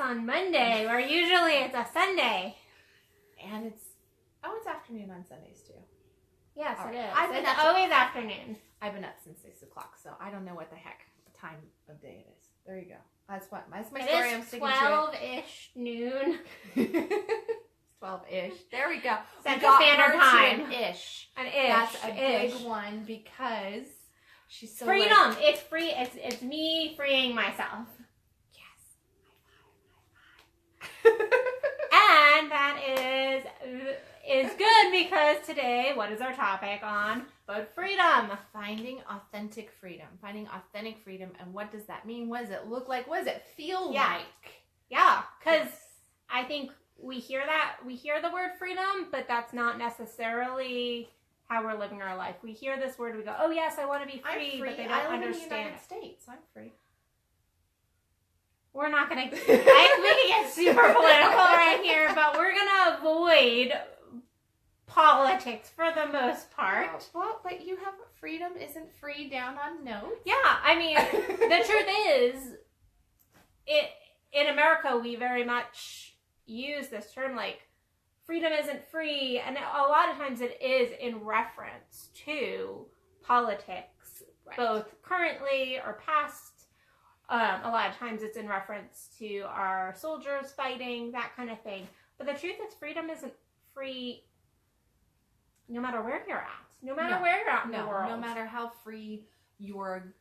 on Monday, where usually it's a Sunday. And it's afternoon on Sundays too. Yes, it is. It's always afternoon. I've been up since 6 o'clock, so I don't know what the heck time of day it is. There you go. That's my story. I'm sticking to it. 12-ish noon. 12-ish. There we go. Central Standard Time. An ish. An ish. That's a big one because she's so freedom. It's free. It's me freeing myself. Yes. And that is good because today, what is our topic on? But freedom. Finding authentic freedom. Finding authentic freedom. And what does that mean? What does it look like? What does it feel like? Yeah, because I think we hear the word freedom, but that's not necessarily how we're living our life. We hear this word, we go, oh yes, I want to be free, but they don't understand. I live in the United States. I'm free. We're not going to, we can get super political right here, but we're going to avoid politics for the most part. Well, but you have freedom isn't free down on notes. Yeah, I mean, the truth is, in America, we very much use this term like freedom isn't free, and a lot of times it is in reference to politics, both currently or past. A lot of times it's in reference to our soldiers fighting, that kind of thing. But the truth is, freedom isn't free no matter where you're at. No matter where you're at in the world. No matter how free your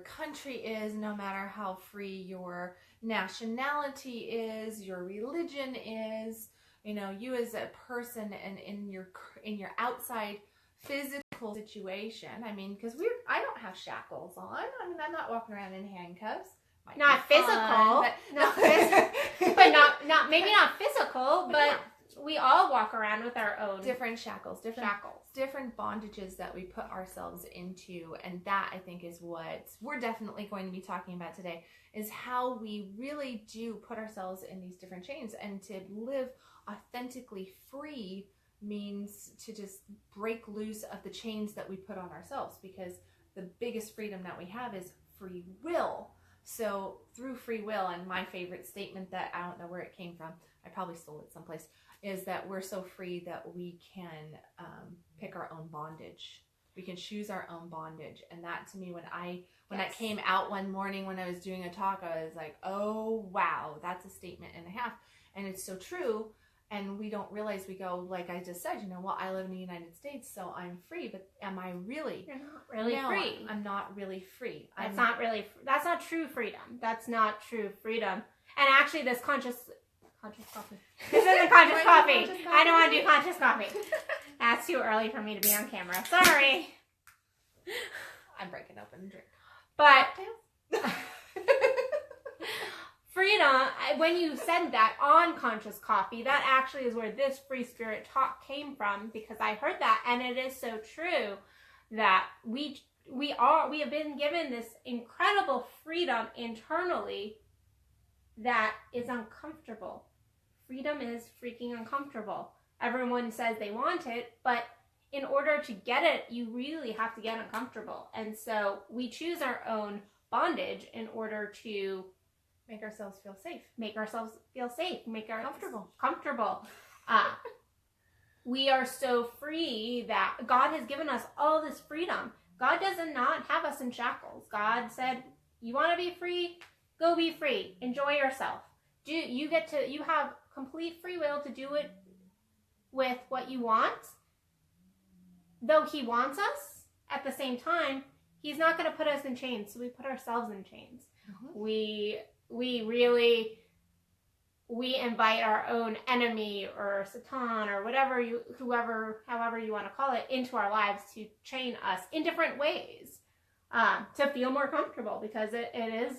country is, no matter how free your nationality is, your religion is, you as a person and in your outside physical situation. I mean, because I don't have shackles on. I mean, I'm not walking around in handcuffs. Not physical, but not maybe not physical, but we all walk around with our own different shackles, different bondages that we put ourselves into, and that I think is what we're definitely going to be talking about today. Is how we really do put ourselves in these different chains, and to live authentically free means to just break loose of the chains that we put on ourselves, because the biggest freedom that we have is free will. So through free will, and my favorite statement that I don't know where it came from, I probably stole it someplace, is that we're so free that we can pick our own bondage. We can choose our own bondage. And that, to me, when that came out one morning when I was doing a talk, I was like, oh wow, that's a statement and a half. And it's so true. And we don't realize, we go, like I just said, well, I live in the United States, so I'm free. But am I really? You're not really free. I'm not really free. That's not true freedom. That's not true freedom. And actually, this conscious coffee. This isn't conscious coffee. I don't want to do conscious coffee. That's too early for me to be on camera. Sorry. I'm breaking open a drink. But freedom, when you said that on Conscious Coffee, that actually is where this free spirit talk came from, because I heard that, and it is so true that we have been given this incredible freedom internally that is uncomfortable. Freedom is freaking uncomfortable. Everyone says they want it, but in order to get it, you really have to get uncomfortable. And so we choose our own bondage in order to make ourselves feel safe. Make ourselves comfortable. We are so free that God has given us all this freedom. God does not have us in shackles. God said, you want to be free? Go be free. Enjoy yourself. You have complete free will to do it with what you want. Though he wants us, at the same time, he's not going to put us in chains, so we put ourselves in chains. Mm-hmm. We invite our own enemy or Satan or however you want to call it, into our lives to chain us in different ways, to feel more comfortable, because it is.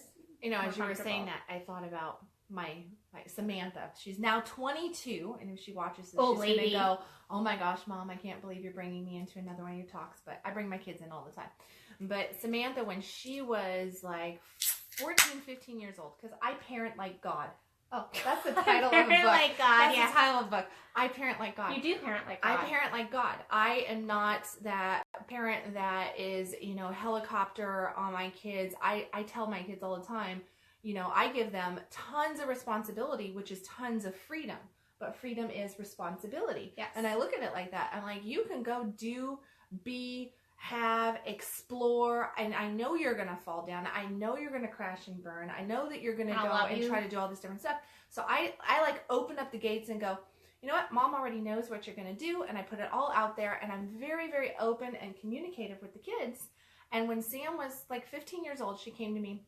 As you were saying that, I thought about my Samantha. She's now 22, and if she watches this, she's going to go, oh my gosh, Mom, I can't believe you're bringing me into another one of your talks. But I bring my kids in all the time. But Samantha, when she was like 14, 15 years old, because I parent like God. Oh, that's the title of a book. Like God, that's the title of a book. I parent like God. You do parent like God. I parent like God. I am not that parent that is, helicopter on my kids. I tell my kids all the time, I give them tons of responsibility, which is tons of freedom. But freedom is responsibility. Yes. And I look at it like that. I'm like, you can go do, be, have, explore, and I know you're going to fall down. I know you're going to crash and burn. I know that you're going to go and try to do all this different stuff. So I like open up the gates and go, you know what? Mom already knows what you're going to do. And I put it all out there, and I'm very, very open and communicative with the kids. And when Sam was like 15 years old, she came to me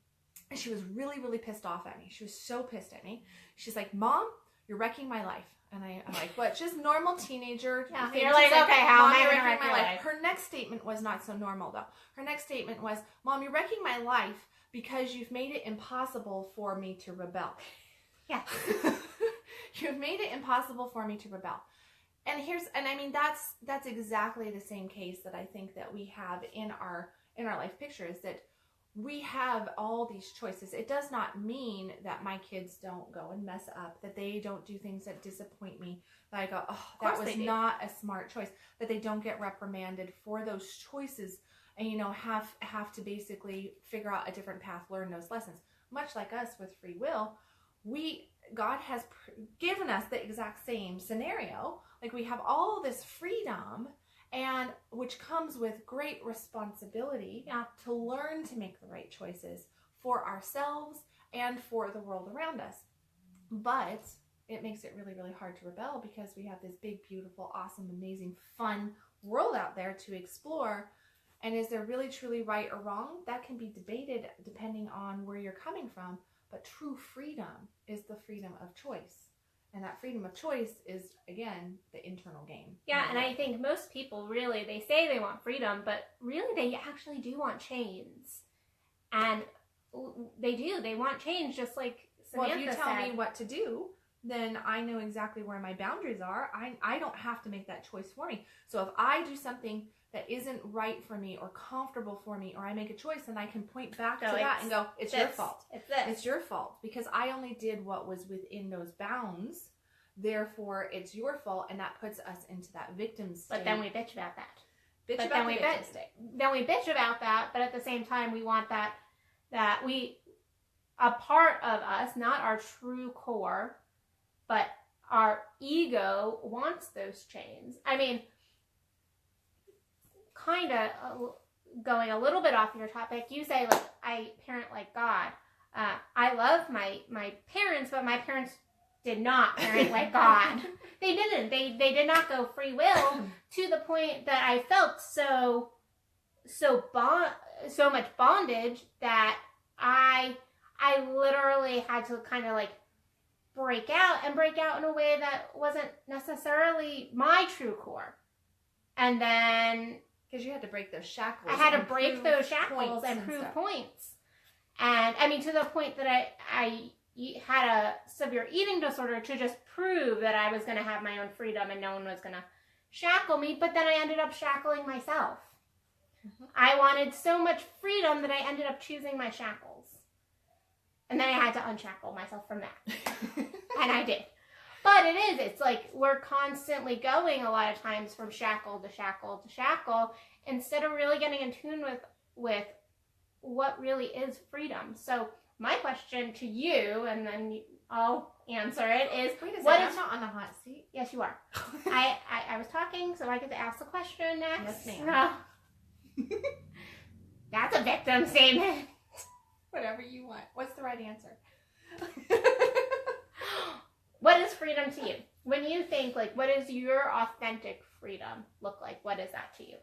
and she was really, really pissed off at me. She was so pissed at me. She's like, Mom, you're wrecking my life. And I'm like, what? Just normal teenager. Yeah, you're like, okay, how am I going to wreck my life? Her next statement was not so normal, though. Her next statement was, Mom, you're wrecking my life because you've made it impossible for me to rebel. Yeah. You've made it impossible for me to rebel. And I mean, that's exactly the same case that I think that we have in our life picture, is that we have all these choices. It does not mean that my kids don't go and mess up, that they don't do things that disappoint me, that I go, oh, that was not a smart choice, that they don't get reprimanded for those choices and, have to basically figure out a different path, learn those lessons. Much like us with free will, God has given us the exact same scenario. Like, we have all this freedom, and which comes with great responsibility to learn to make the right choices for ourselves and for the world around us. But it makes it really, really hard to rebel because we have this big, beautiful, awesome, amazing, fun world out there to explore. And is there really, truly right or wrong? That can be debated depending on where you're coming from. But true freedom is the freedom of choice. And that freedom of choice is, again, the internal game. Yeah, and I think most people really, they say they want freedom, but really they actually do want chains. And they do. They want change, just like Samantha said. Well, if you tell me what to do, then I know exactly where my boundaries are. I don't have to make that choice for me. So if I do something that isn't right for me or comfortable for me, or I make a choice, then I can point back to that and go, it's your fault. It's your fault because I only did what was within those bounds. Therefore, it's your fault, and that puts us into that victim state. But then we bitch about that. Then we bitch about that, but at the same time, we want that a part of us, not our true core, but our ego wants those chains. I mean, kind of going a little bit off your topic, you say, like, I parent like God. I love my parents, but my parents did not parent like God. They didn't. They did not go free will to the point that I felt so much bondage that I literally had to kind of like break out in a way that wasn't necessarily my true core. And then because you had to break those shackles. I had to break those shackles and prove points. And I mean, to the point that I had a severe eating disorder to just prove that I was going to have my own freedom and no one was going to shackle me. But then I ended up shackling myself. Mm-hmm. I wanted so much freedom that I ended up choosing my shackles. And then I had to unshackle myself from that. And I did. But it's like we're constantly going a lot of times from shackle to shackle to shackle instead of really getting in tune with what really is freedom. So my question to you, and then I'll answer it, is... Wait a second, I'm not on the hot seat. Yes, you are. I was talking, so I get to ask the question next. Yes, ma'am. That's a victim statement. Whatever you want. What's the right answer? What is freedom to you? When you think, like, what does your authentic freedom look like? What is that to you?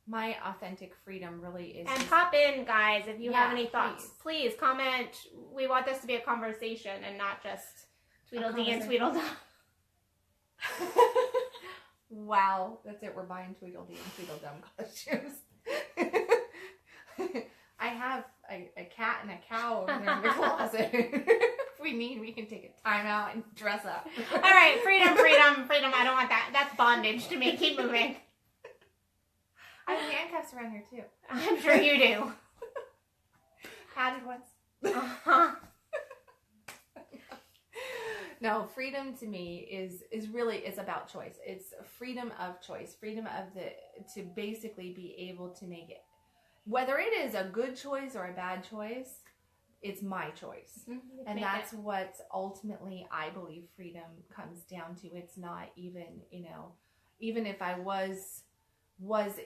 My authentic freedom really is... And pop in, guys, if you have any thoughts. Please comment. We want this to be a conversation and not just Tweedledee and Tweedledum. Wow. That's it. We're buying Tweedledee and Tweedledum costumes. I have a cat and a cow over there in the closet. If we need, we can take a time out and dress up. All right. Freedom. I don't want that. That's bondage to me. Keep moving. I have handcuffs around here, too. I'm sure you do. Padded ones. Uh-huh. No, freedom to me is about choice. It's freedom of choice. Freedom of to basically be able to make it. Whether it is a good choice or a bad choice, it's my choice. Mm-hmm. And that's what ultimately I believe freedom comes down to. It's not even, even if I was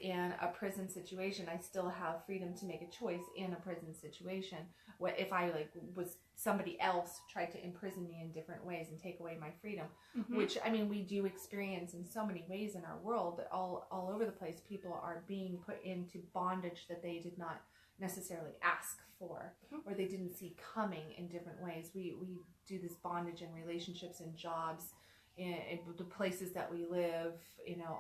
in a prison situation, I still have freedom to make a choice in a prison situation. What if I was somebody else tried to imprison me in different ways and take away my freedom, which we do experience in so many ways in our world, all over the place. People are being put into bondage that they did not necessarily ask for, or they didn't see coming in different ways. We do this bondage in relationships and jobs, in the places that we live,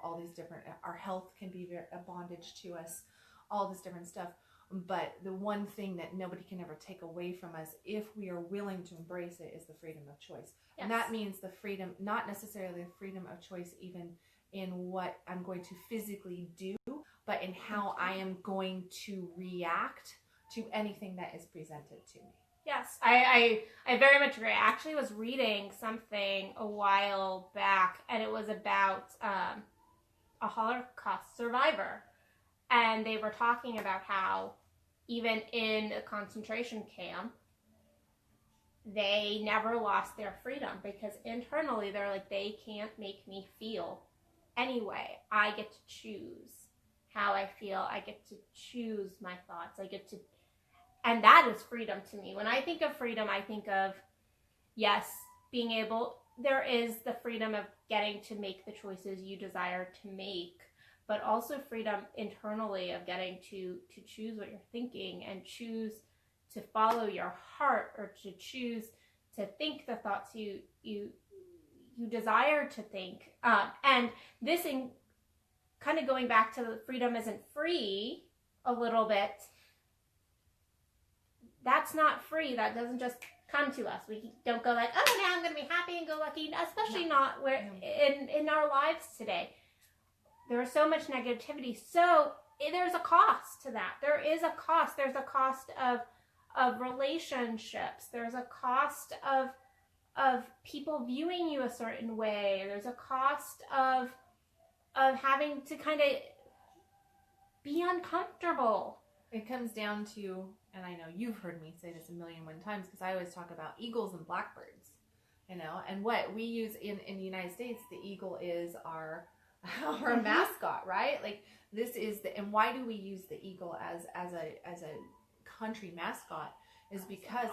all these different, our health can be a bondage to us, all this different stuff. But the one thing that nobody can ever take away from us, if we are willing to embrace it, is the freedom of choice. Yes. And that means the freedom, not necessarily the freedom of choice even in what I'm going to physically do, but in how I am going to react to anything that is presented to me. Yes, I very much agree. I actually was reading something a while back, and it was about a Holocaust survivor. And they were talking about how even in a concentration camp, they never lost their freedom, because internally they're like, they can't make me feel anyway. I get to choose how I feel. I get to choose my thoughts. And that is freedom to me. When I think of freedom, I think of, yes, there is the freedom of getting to make the choices you desire to make, but also freedom internally of getting to choose what you're thinking and choose to follow your heart, or to choose to think the thoughts you desire to think. And this, in kind of going back to the freedom isn't free a little bit, that's not free. That doesn't just come to us. We don't go like, oh, now I'm going to be happy and go lucky, especially not where in our lives today. There is so much negativity. So there's a cost to that. There is a cost. There's a cost of relationships. There's a cost of people viewing you a certain way. There's a cost of having to kind of be uncomfortable. It comes down to, and I know you've heard me say this a million times, because I always talk about eagles and blackbirds, and what we use in the United States, the eagle is our mascot, right? Like, this is and why do we use the eagle as a country mascot? Is because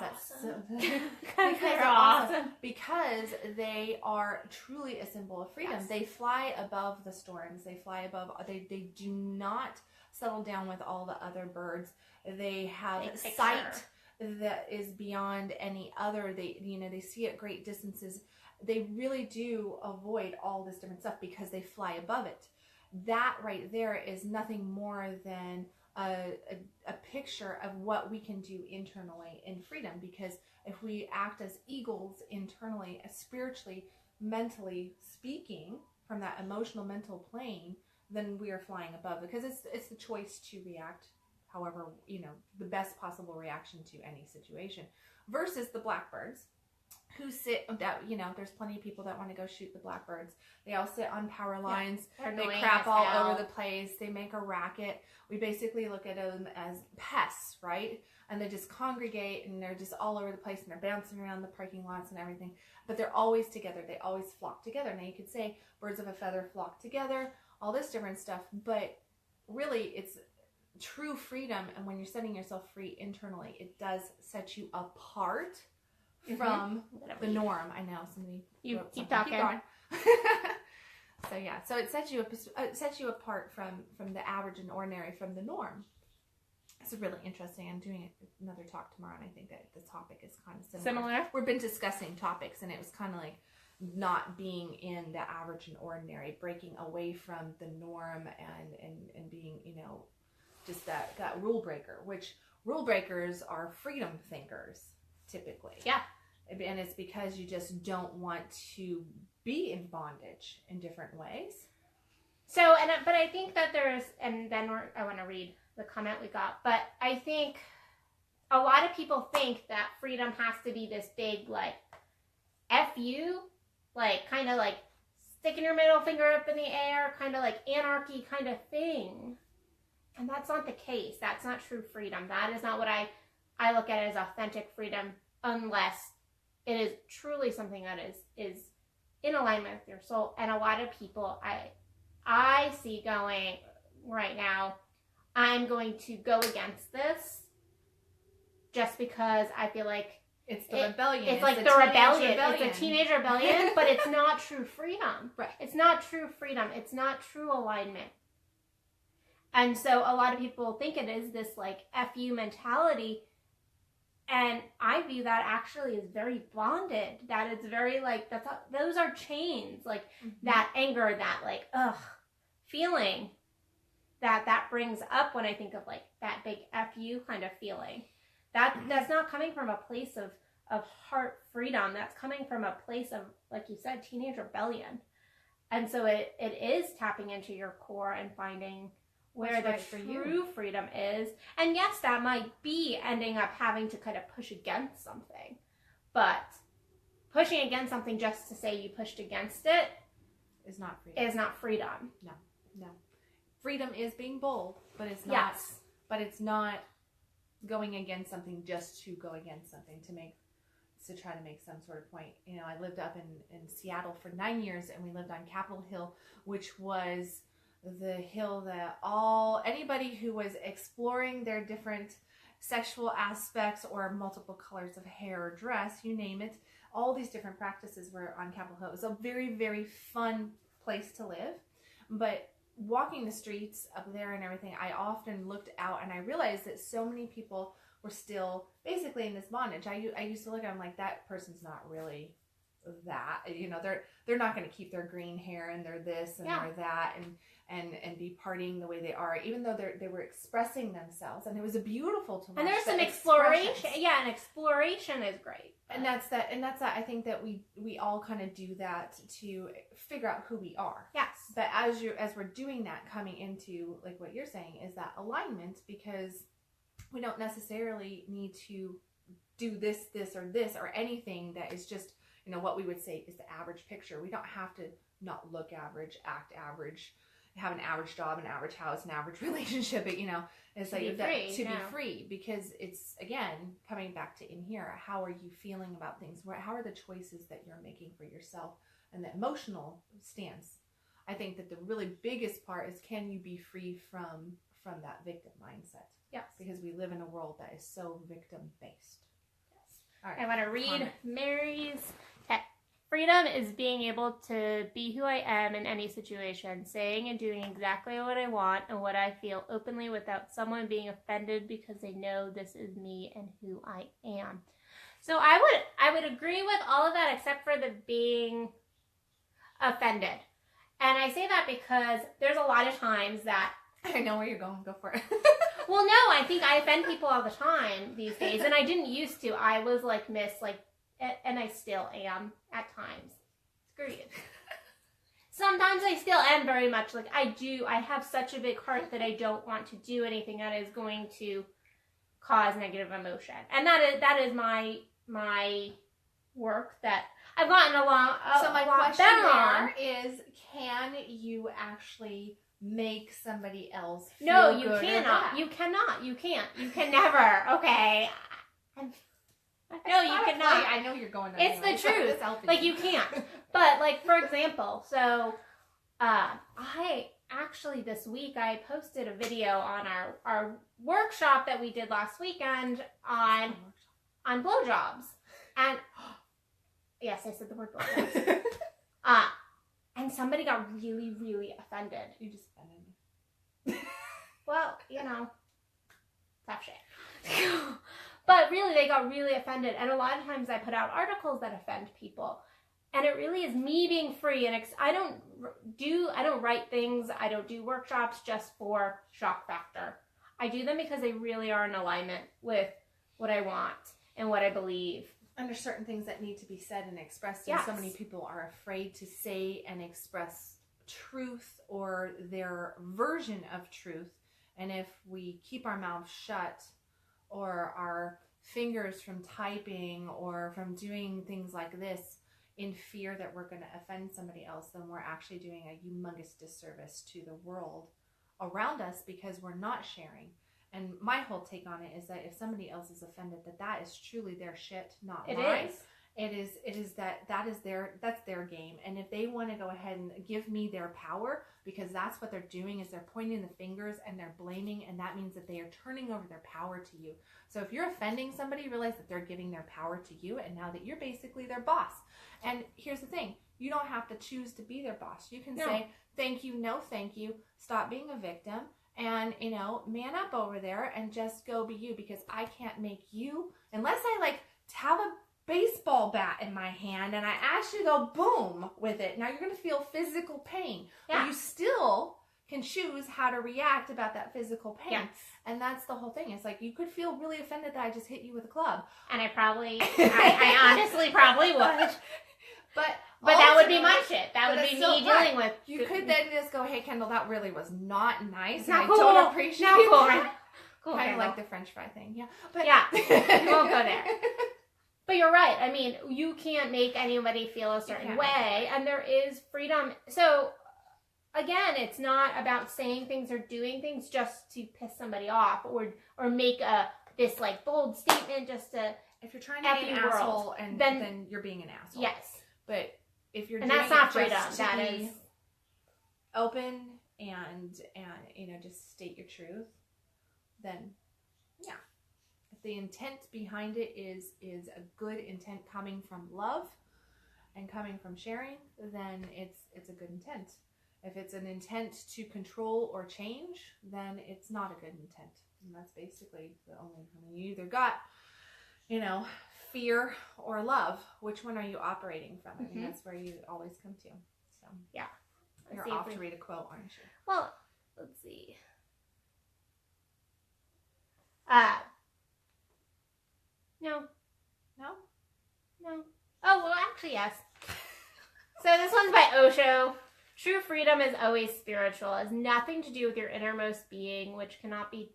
they're awesome. Because they are truly a symbol of freedom. Yes. They fly above the storms. They fly above. They do not settle down with all the other birds. They have sight that is beyond any other. They see at great distances. They really do avoid all this different stuff because they fly above it. That right there is nothing more than a picture of what we can do internally in freedom, because if we act as eagles internally, spiritually, mentally speaking, from that emotional mental plane, then we are flying above, because it's the choice to react however, the best possible reaction to any situation, versus the blackbirds who sit that, there's plenty of people that want to go shoot the blackbirds. They all sit on power lines. Yeah, they crap all over the place. They make a racket. We basically look at them as pests, right? And they just congregate, and they're just all over the place, and they're bouncing around the parking lots and everything. But they're always together. They always flock together. Now you could say birds of a feather flock together, all this different stuff. But really, it's true freedom. And when you're setting yourself free internally, it does set you apart from the norm. I know somebody. You keep talking. Keep going. So yeah, so it sets you apart from the average and ordinary, from the norm. It's really interesting. I'm doing another talk tomorrow, and I think that the topic is kind of similar. We've been discussing topics, and it was kind of like not being in the average and ordinary, breaking away from the norm, and being, just that rule breaker. Which rule breakers are freedom thinkers typically. Yeah. And it's because you just don't want to be in bondage in different ways. So, but I think that there's, and then I want to read the comment we got, but I think a lot of people think that freedom has to be this big, like, F you, like, kind of like sticking your middle finger up in the air, kind of like anarchy kind of thing. And that's not the case. That's not true freedom. That is not what I I look at it as authentic freedom unless it is truly something that is in alignment with your soul. And a lot of people I see going right now, I'm going to go against this just because I feel like it's the rebellion. It's like the rebellion. It's a teenage rebellion, but it's not true freedom. Right. It's not true freedom. It's not true alignment. And so a lot of people think it is this like FU mentality. And I view that actually as very bonded. That it's very like, those are chains. Like that anger, that like, feeling that brings up when I think of like that big FU kind of feeling. That's not coming from a place of heart freedom. That's coming from a place of, like you said, teenage rebellion. And so it is tapping into your core and finding where the true freedom is. And yes, that might be ending up having to kind of push against something. But pushing against something just to say you pushed against it is not freedom. No. Freedom is being bold, but it's not. Yes. But it's not going against something just to go against something to try to make some sort of point. You know, I lived up in Seattle for 9 years, and we lived on Capitol Hill, which was the hill that anybody who was exploring their different sexual aspects or multiple colors of hair or dress, you name it, all these different practices were on Capitol Hill. It was a very, very fun place to live. But walking the streets up there and everything, I often looked out and I realized that so many people were still basically in this bondage. I used to look at them like, that person's not really that, you know, they're not going to keep their green hair and they're this and they're that and be partying the way they are, even though they were expressing themselves, and it was a beautiful to watch. And there's some exploration. Yeah, and exploration is great. And that's that. I think that we all kind of do that to figure out who we are. Yes. But as we're doing that, coming into like what you're saying is that alignment, because we don't necessarily need to do this or anything that is just, you know, what we would say is the average picture. We don't have to not look average, act average, have an average job, an average house, an average relationship. But, you know, it's like to be free, because it's, again, coming back to in here, how are you feeling about things? How are the choices that you're making for yourself, and the emotional stance? I think that the really biggest part is, can you be free from that victim mindset? Yes. Because we live in a world that is so victim based. Yes. All right. I want to read Mary's text. Freedom is being able to be who I am in any situation, saying and doing exactly what I want and what I feel openly without someone being offended, because they know this is me and who I am. So I would agree with all of that except for the being offended. And I say that because there's a lot of times that I know where you're going. Go for it. Well, no, I think I offend people all the time these days, and I didn't used to. I was like and I still am at times. Screw you. Sometimes I still am very much like I have such a big heart that I don't want to do anything that is going to cause negative emotion. And that is my work that I've gotten along so my question there is, can you actually make somebody else feel No, you good cannot. You cannot. You can't. You can never. Okay. No, you cannot. I know you're going. It's the truth. Like, you can't. But like, for example, so I actually this week I posted a video on our workshop that we did last weekend on blowjobs, and yes, I said the word blowjobs. And somebody got really, really offended. You just offended me. Well, you know, tough shit. But really, they got really offended. And a lot of times I put out articles that offend people. And it really is me being free. And I don't write things. I don't do workshops just for shock factor. I do them because they really are in alignment with what I want and what I believe. And there's certain things that need to be said and expressed. Yes. And so many people are afraid to say and express truth or their version of truth. And if we keep our mouths shut, or our fingers from typing or from doing things like this in fear that we're going to offend somebody else, then we're actually doing a humongous disservice to the world around us, because we're not sharing And my whole take on it is that if somebody else is offended, that is truly their shit, not It mine. is. It is that's their game. And if they want to go ahead and give me their power, because that's what they're doing, is they're pointing the fingers and they're blaming, and that means that they are turning over their power to you. So if you're offending somebody, realize that they're giving their power to you, and now that you're basically their boss. And here's the thing, you don't have to choose to be their boss. You can say, thank you, no thank you, stop being a victim, and, you know, man up over there and just go be you, because I can't make you, unless I like have a baseball bat in my hand and I actually go boom with it. Now you're going to feel physical pain, but you still can choose how to react about that physical pain. Yes. And that's the whole thing. It's like, you could feel really offended that I just hit you with a club. And I honestly probably would. But that would be my shit. That would be me dealing with. You could then just go, hey, Kendall, that really was not nice. It's not and cool. I don't appreciate not cool, that. right? Cool, Kind of Kendall. like the French fry thing. Yeah. But yeah. We won't go there. But you're right. I mean, you can't make anybody feel a certain way, and there is freedom. So, again, it's not about saying things or doing things just to piss somebody off or make this like bold statement just to. If you're trying to be an asshole, and then you're being an asshole. Yes. But if you're and doing that's not it freedom. just to that be is open and you know, just state your truth, then yeah. If the intent behind it is a good intent coming from love and coming from sharing, then it's a good intent. If it's an intent to control or change, then it's not a good intent. And that's basically the only, I mean, you either got, you know, fear or love. Which one are you operating from? I mean, that's where you always come to. So yeah. You're off to read a quote, aren't you? Well, let's see. No. Oh, well, actually, yes. So this one's by Osho. True freedom is always spiritual. It has nothing to do with your innermost being, which cannot be...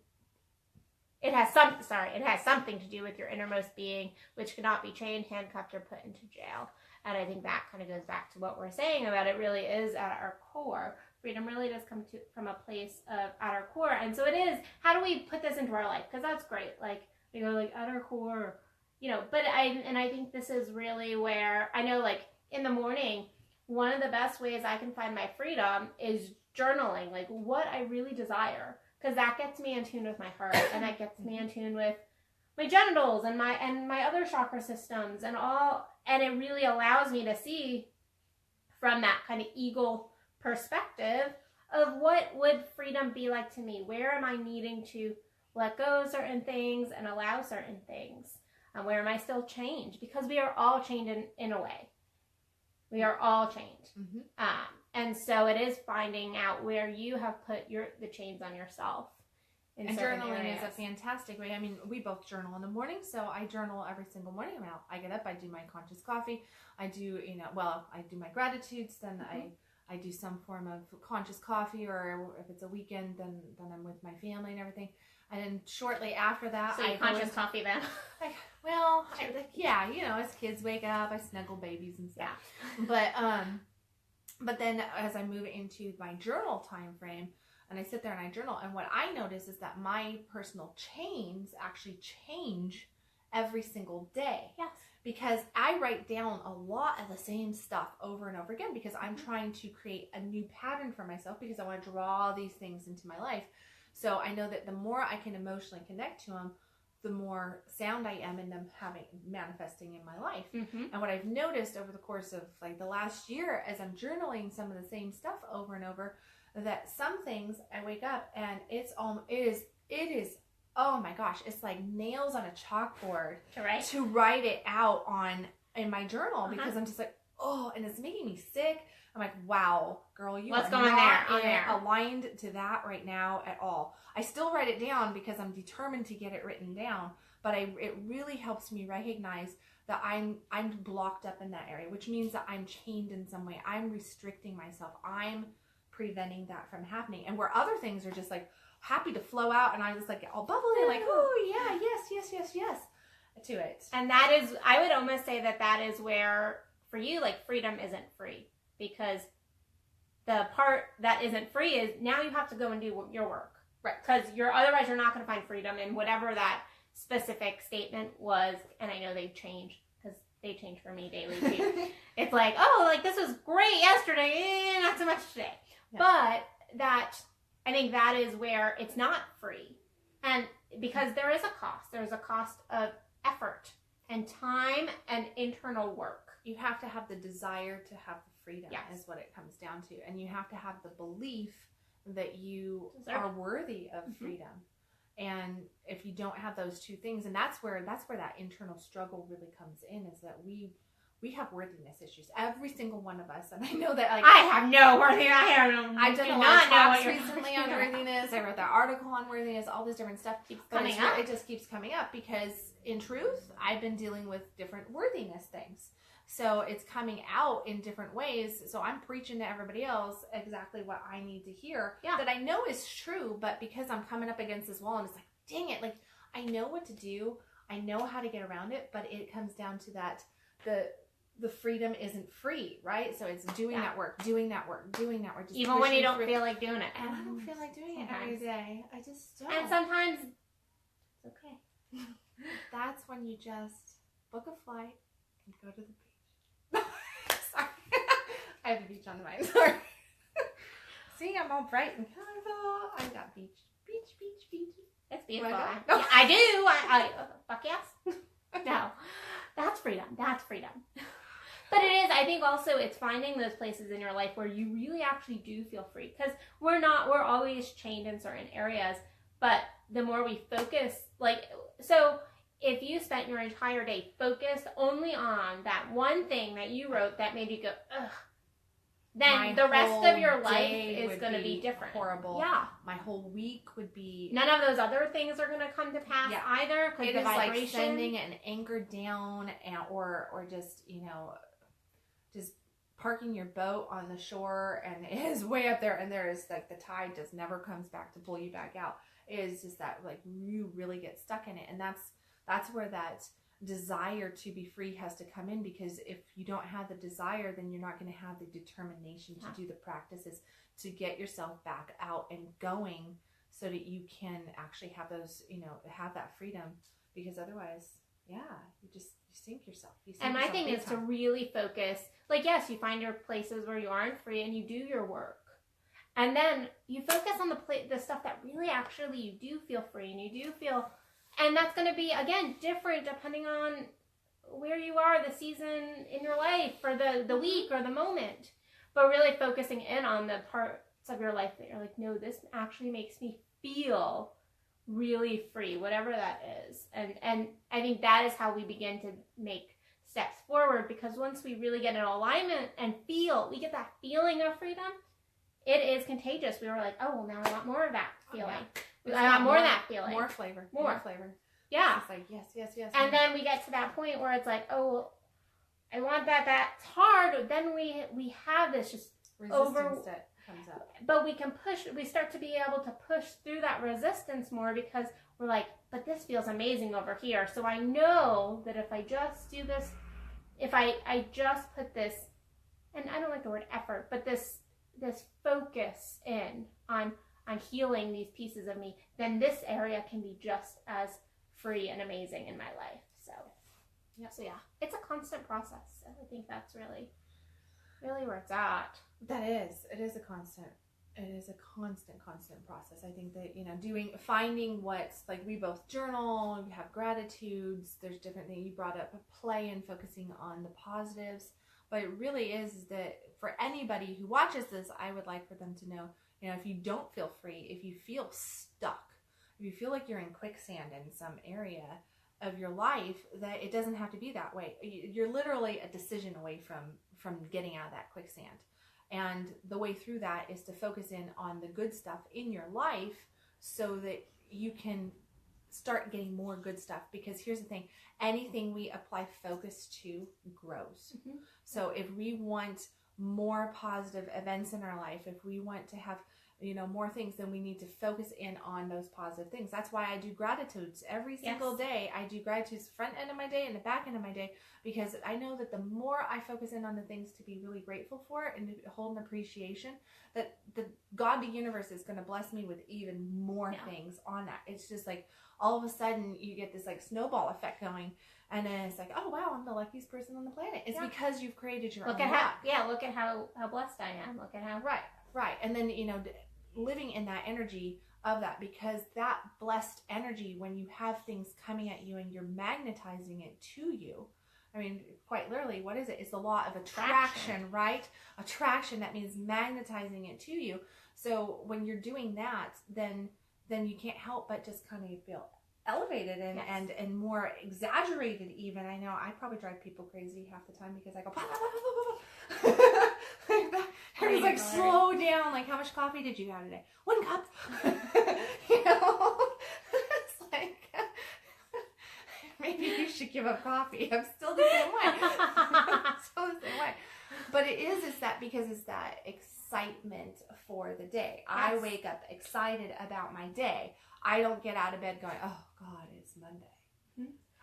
It has something to do with your innermost being, which cannot be chained, handcuffed, or put into jail. And I think that kind of goes back to what we're saying about it really is at our core. Freedom really does come from a place of at our core. And so it is, how do we put this into our life? Because that's great. Like, we go like at our core, you know, but I think this is really where, I know like in the morning, one of the best ways I can find my freedom is journaling, like what I really desire. Because that gets me in tune with my heart, and that gets me in tune with my genitals and my other chakra systems and all. And it really allows me to see from that kind of eagle perspective of what would freedom be like to me? Where am I needing to let go of certain things and allow certain things? And where am I still chained? Because we are all chained in a way. We are all chained. Mm-hmm. And so it is finding out where you have put the chains on yourself. And journaling is a fantastic way. I mean, we both journal in the morning, so I journal every single morning. I get up, I do my conscious coffee, I do, I do my gratitudes, then I do some form of conscious coffee, or if it's a weekend, then I'm with my family and everything. And then shortly after that, so conscious coffee then? As kids wake up, I snuggle babies and stuff. Yeah. But then as I move into my journal time frame, and I sit there and I journal, and what I notice is that my personal chains actually change every single day. Yes. Because I write down a lot of the same stuff over and over again, because I'm trying to create a new pattern for myself, because I want to draw these things into my life. So I know that the more I can emotionally connect to them, the more sound I am in them manifesting in my life. Mm-hmm. And what I've noticed over the course of like the last year, as I'm journaling some of the same stuff over and over, that some things I wake up and it is oh my gosh, it's like nails on a chalkboard to write it out in my journal, because I'm just like, oh, and it's making me sick. I'm like, wow, girl, you are not aligned to that right now at all. I still write it down because I'm determined to get it written down, but it really helps me recognize that I'm blocked up in that area, which means that I'm chained in some way. I'm restricting myself. I'm preventing that from happening. And where other things are just like happy to flow out, and I just like all bubbly, like, oh yeah, yes to it. And that is, I would almost say that is where for you, like, freedom isn't free, because the part that isn't free is now you have to go and do your work. Right. Because otherwise you're not going to find freedom in whatever that specific statement was. And I know they've changed because they change for me daily too. It's like, oh, like this was great yesterday, not so much today. Yeah. But I think that is where it's not free. And because there is a cost. There's a cost of effort and time and internal work. You have to have the desire to have the freedom, is what it comes down to. And you have to have the belief that you are worthy of freedom. And if you don't have those two things, and that's where that internal struggle really comes in, is that we have worthiness issues. Every single one of us. And I know that, like, I have no worthiness. I've done a lot of talks recently on worthiness. I wrote that article on worthiness, all this different stuff keeps coming up. It just keeps coming up because in truth, I've been dealing with different worthiness things. So it's coming out in different ways. So I'm preaching to everybody else exactly what I need to hear that I know is true. But because I'm coming up against this wall, and it's like, dang it, like I know what to do. I know how to get around it. But it comes down to that the freedom isn't free, right? So it's doing that work. Just even when you don't feel like doing it. And I don't feel like doing it every day. I just don't. And sometimes it's okay. That's when you just book a flight and go to the beach. Sorry. I have the beach on the mind. Sorry. See, I'm all bright and colorful. I've got beach. It's beautiful. Yeah, I do. I fuck yes. No, that's freedom. But it is, I think also it's finding those places in your life where you really actually do feel free. Because we're always chained in certain areas. But the more we focus, so if you spent your entire day focused only on that one thing that you wrote that made you go, ugh, then the rest of your life is going to be different. Horrible. Yeah. My whole week would be... None of those other things are going to come to pass either. Because the vibration... like sending an anchor down or just, just parking your boat on the shore and it is way up there and there is like the tide just never comes back to pull you back out. It is just that like you really get stuck in it. And that's where that desire to be free has to come in, because if you don't have the desire, then you're not going to have the determination to do the practices to get yourself back out and going so that you can actually have those, have that freedom, because otherwise, you sink yourself. And my thing is to really focus, yes, you find your places where you aren't free and you do your work. And then you focus on the stuff that really actually you do feel free and you do feel... And that's going to be, again, different depending on where you are, the season in your life, or the week, or the moment. But really focusing in on the parts of your life that you're like, no, this actually makes me feel really free, whatever that is. And I think that is how we begin to make steps forward, because once we really get in alignment and we get that feeling of freedom, it is contagious. We were like, oh, well, now I want more of that feeling. I want more of that feeling. More flavor. Yeah. It's like, yes. And then we get to that point where it's like, oh, well, I want that. That's hard. Then we have this just resistance that comes up. But we start to be able to push through that resistance more, because we're like, but this feels amazing over here. So I know that if I just do this, if I just put this, and I don't like the word effort, but this focus in on healing these pieces of me, then this area can be just as free and amazing in my life. So it's a constant process. I think that's really, really where it's at. It is a constant process. I think that, finding what's, like, we both journal, we have gratitudes, there's different things. You brought up play and focusing on the positives, but it really is that for anybody who watches this, I would like for them to know, if you don't feel free, if you feel stuck, if you feel like you're in quicksand in some area of your life, that it doesn't have to be that way. You're literally a decision away from getting out of that quicksand. And the way through that is to focus in on the good stuff in your life so that you can start getting more good stuff. Because here's the thing, anything we apply focus to grows. Mm-hmm. So if we want more positive events in our life, if we want to have, you know, more things, then we need to focus in on those positive things. That's why I do gratitudes every single day. I do gratitudes front end of my day and the back end of my day, because I know that the more I focus in on the things to be really grateful for and to hold an appreciation, that the God, the universe, is going to bless me with even more things on that. It's just like all of a sudden you get this like snowball effect going, and then it's like, oh wow, I'm the luckiest person on the planet. It's because you've created your own luck. Look at how blessed I am. Look at how right. And then, you know, living in that energy of that, because that blessed energy, when you have things coming at you and you're magnetizing it to you, I mean, quite literally, what is it? It's the law of attraction, right? Attraction, that means magnetizing it to you. So when you're doing that, then you can't help but just kind of feel elevated and more exaggerated even. I know I probably drive people crazy half the time because I go, like that. It's like, slow down. Like, how much coffee did you have today? 1 cup. You know, it's like, maybe you should give up coffee. I'm still the same way. But it is that because it's that excitement for the day. I wake up excited about my day. I don't get out of bed going, oh God, it's Monday.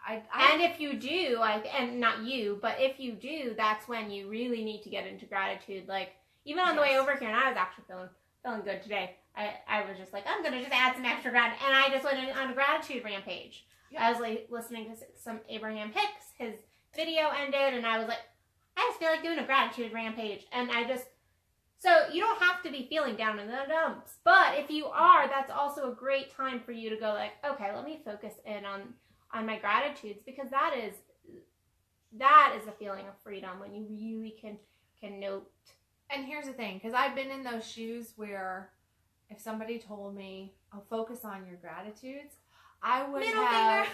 And if you do, and not you, but if you do, that's when you really need to get into gratitude. Like, even on the way over here, and I was actually feeling good today. I was just like, I'm going to just add some extra gratitude. And I just went on a gratitude rampage. Yep. I was like listening to some Abraham Hicks. His video ended, and I was like, I just feel like doing a gratitude rampage. And so you don't have to be feeling down in the dumps. But if you are, that's also a great time for you to go like, okay, let me focus in on my gratitudes, because that is a feeling of freedom when you really can note. And here's the thing, because I've been in those shoes where if somebody told me, "Oh, focus on your gratitudes," I would have.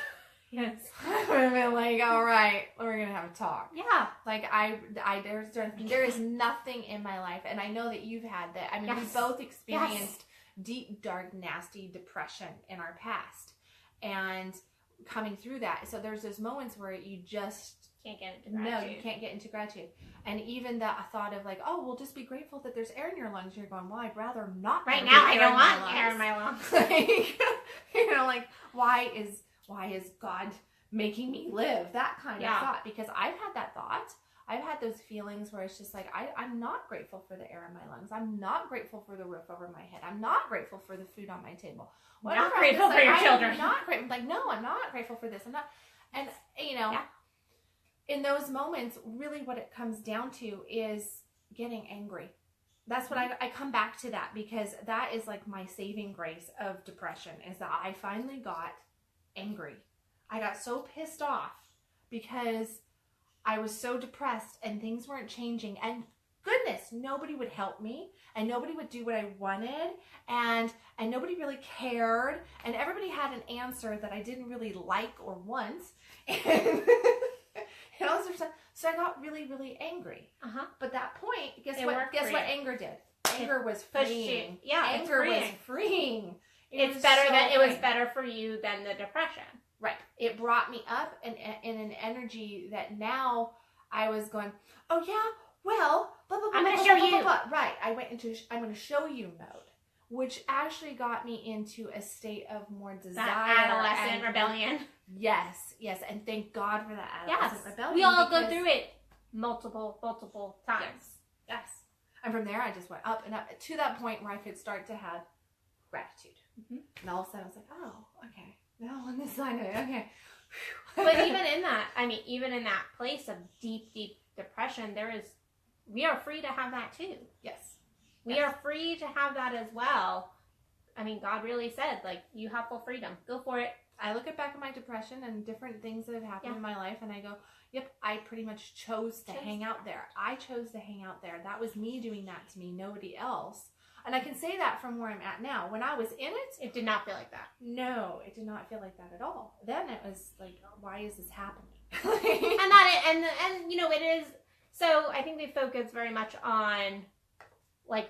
Yes, I would have been like, "All right, we're gonna have a talk." Yeah, like there is nothing in my life, and I know that you've had that. I mean, we both experienced deep, dark, nasty depression in our past, and coming through that. So there's those moments where you just can't get into gratitude. No, you can't get into gratitude. And even that thought of like, oh, well, just be grateful that there's air in your lungs. You're going, well, I'd rather not. Right now, I don't want air in my lungs. Like, you know, like, why is God making me live? That kind of thought. Because I've had that thought. I've had those feelings where it's just like, I'm not grateful for the air in my lungs. I'm not grateful for the roof over my head. I'm not grateful for the food on my table. Not grateful for your children. I'm not grateful. Like, no, I'm not grateful for this. I'm not. And, you know, in those moments, really what it comes down to is getting angry. That's what I come back to that, because that is like my saving grace of depression, is that I finally got angry. I got so pissed off because I was so depressed and things weren't changing, and goodness, nobody would help me, and nobody would do what I wanted, and nobody really cared, and everybody had an answer that I didn't really like or want, and all this stuff. So I got really, really angry. But that point, guess what anger did? Anger was freeing. Yeah, anger was freeing. It was better for you than the depression. Right. It brought me up in an energy that now I was going, oh yeah, well, blah, blah, blah, I'm going to show you. Right. I went into I'm going to show you mode, which actually got me into a state of more desire. That adolescent rebellion. Yes. And thank God for that adolescent rebellion. We all go through it multiple times. Yes. And from there, I just went up and up to that point where I could start to have gratitude. And all of a sudden, I was like, oh, okay. Now on this side of it, okay. But even in that place of deep, deep depression, we are free to have that too. Yes. We are free to have that as well. I mean, God really said, like, you have full freedom. Go for it. I look back at my depression and different things that have happened in my life, and I go, yep, I pretty much chose to hang out there. I chose to hang out there. That was me doing that to me, nobody else. And I can say that from where I'm at now. When I was in it, it did not feel like that. No, it did not feel like that at all. Then it was like, why is this happening? and you know, it is. So I think we focus very much on like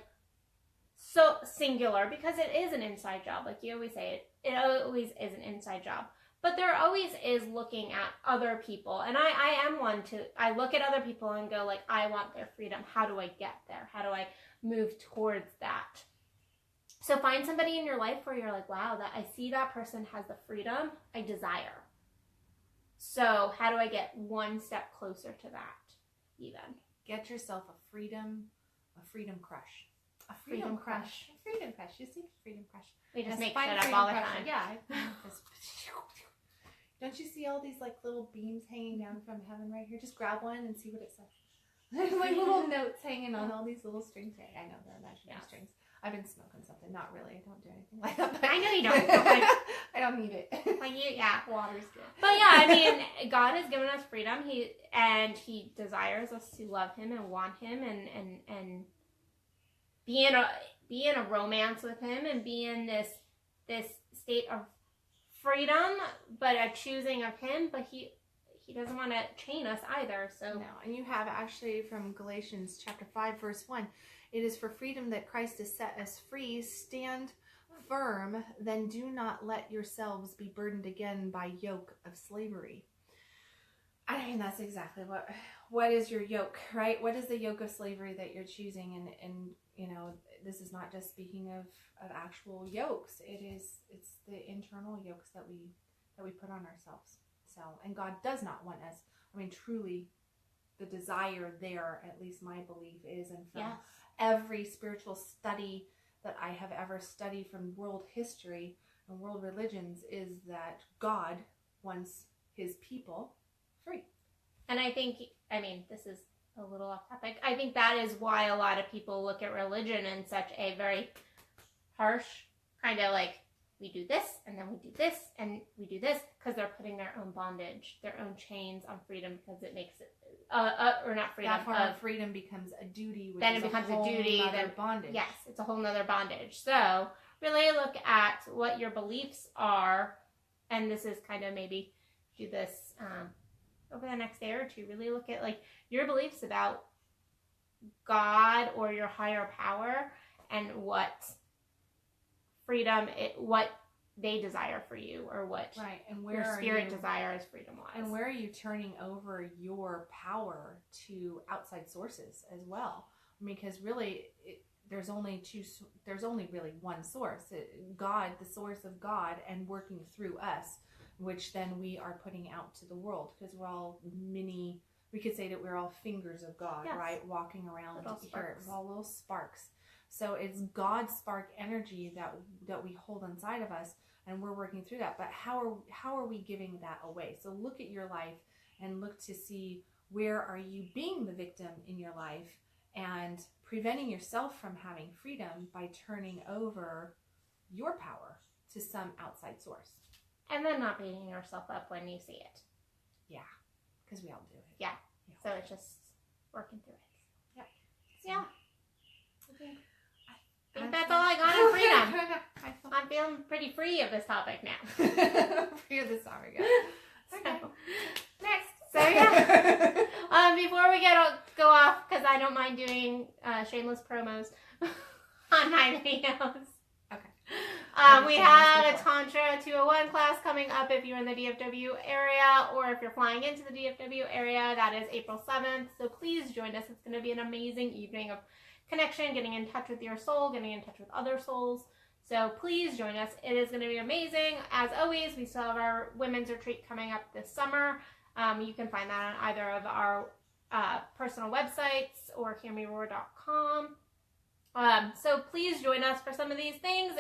so singular, because it is an inside job. Like you always say, it always is an inside job. But there always is looking at other people. And I am one I look at other people and go like, I want their freedom. How do I get there? How do I move towards that? So find somebody in your life where you're like, wow, that I see that person has the freedom I desire. So how do I get one step closer to that even? Get yourself a freedom crush. A freedom crush. A freedom crush. You see? Freedom crush. We just Yes, make find shit a up all the freedom time. crush. Yeah. Don't you see all these like little beams hanging down from heaven right here? Just grab one and see what it says. There's like little notes hanging on all these little strings. I know they're imaginary strings. I've been smoking something. Not really. I don't do anything like that. I know you don't. I don't need it. Water's good. But yeah, I mean, God has given us freedom. He desires us to love Him and want Him and be in a romance with Him and be in this state of freedom, but a choosing of Him. But He doesn't want to chain us either. So no, and you have actually from Galatians chapter 5 verse 1. It is for freedom that Christ has set us free. Stand firm, then do not let yourselves be burdened again by yoke of slavery. I mean, that's exactly what is your yoke, right? What is the yoke of slavery that you're choosing? And you know, this is not just speaking of actual yokes. It's the internal yokes that we put on ourselves. So, and God does not want us. I mean, truly, the desire there, at least my belief is, and from every spiritual study that I have ever studied from world history and world religions, is that God wants His people free. And I think, I mean, this is a little off topic. I think that is why a lot of people look at religion in such a very harsh kind of like, we do this, and then we do this, and we do this, because they're putting their own bondage, their own chains on freedom, because it makes it, or not freedom. That form of freedom becomes a duty, which then is it becomes a duty, then bondage. Yes, it's a whole nother bondage. So really look at what your beliefs are, and this is kind of maybe do this over the next day or two. Really look at like your beliefs about God or your higher power and what freedom, what they desire for you, or what and where your spirit desires freedom-wise. And where are you turning over your power to outside sources as well? I mean, because really, there's only really one source. God, the source of God, and working through us, which then we are putting out to the world, because we're all we could say that we're all fingers of God, right? Walking around here. We're all little sparks. So it's God's spark energy that we hold inside of us, and we're working through that. But how are we giving that away? So look at your life and look to see, where are you being the victim in your life and preventing yourself from having freedom by turning over your power to some outside source. And then not beating yourself up when you see it. Yeah, because we all do it. Yeah. So it's just working through it. Yep. Yeah. I think that's all I got on freedom. I'm feeling pretty free of this topic now. Free of this topic, yeah. Okay. Next. So yeah. Before we go off, because I don't mind doing shameless promos on my videos. Okay. We have a Tantra 201 class coming up if you're in the DFW area, or if you're flying into the DFW area. That is April 7th. So please join us. It's going to be an amazing evening of connection, getting in touch with your soul, getting in touch with other souls. So please join us. It is going to be amazing. As always, we still have our women's retreat coming up this summer. You can find that on either of our personal websites or hearmeroar.com. So please join us for some of these things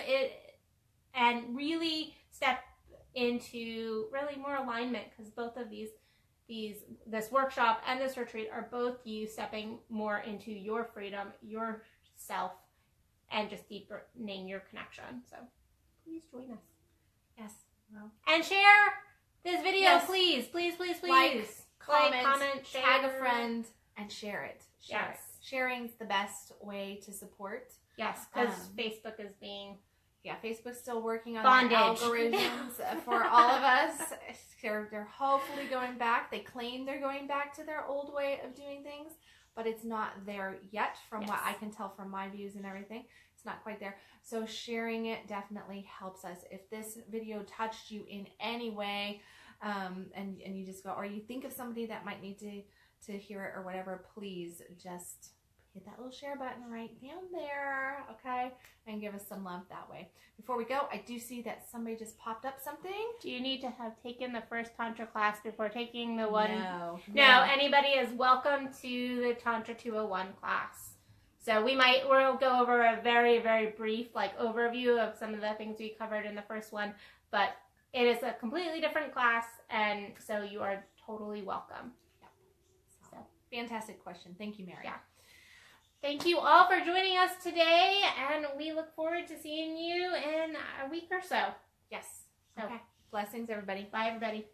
and really step into really more alignment, because both of this workshop and this retreat are both you stepping more into your freedom, yourself, and just deepening your connection. So please join us. Yes. Well. And share this video, please. Like, comment, share. Tag a friend, and share it. Yes. Sharing's the best way to support. Yes, because Facebook is being... Yeah, Facebook's still working on bondage. Their algorithms for all of us. They're hopefully going back. They claim they're going back to their old way of doing things, but it's not there yet from Yes. what I can tell from my views and everything. It's not quite there. So sharing it definitely helps us. If this video touched you in any way, and you just go, or you think of somebody that might need to hear it or whatever, please just hit that little share button right down there, okay? And give us some love that way. Before we go, I do see that somebody just popped up something. Do you need to have taken the first Tantra class before taking the one? No. Anybody is welcome to the Tantra 201 class. So we'll go over a very, very brief overview of some of the things we covered in the first one, but it is a completely different class, and so you are totally welcome. Yep. So, fantastic question. Thank you, Mary. Yeah. Thank you all for joining us today, and we look forward to seeing you in a week or so. Yes. So, Okay. Blessings, everybody. bye, everybody.